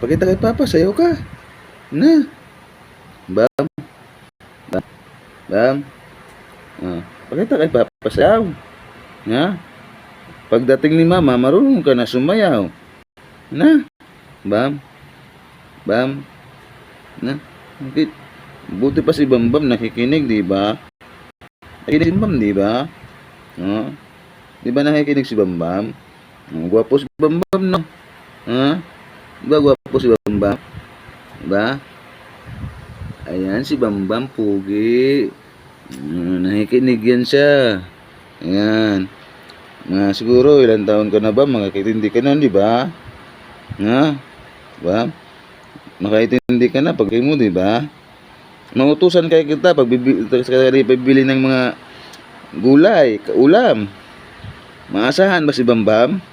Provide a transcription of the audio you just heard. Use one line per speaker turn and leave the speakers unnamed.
Pakita kay Papa, sayaw ka. Na. Bam. Bam. Bam. Pakita kay Papa, sayaw. Ha? Pagdating ni Mama, marunong ka na sumayaw. Na. Bam. Bam. Na. Buti pa si Bambam nakikinig, di ba? Nakikinig si Bambam, di ba? Di ba nakikinig si Bambam? Gwapo si Bambam, no? Di ba gwapo si Bambam? Di ba? Ayan, si Bambam, pugi. Nakikinig yan siya. Ayan. Siguro, ilang taon ka na ba? Makakitindi ka na, di ba? Diba? Makaintindi ka na pag mo, di ba? Mautusan kay kita pag bibili ng mga gulay, ulam. Maasahan ba si Bambam?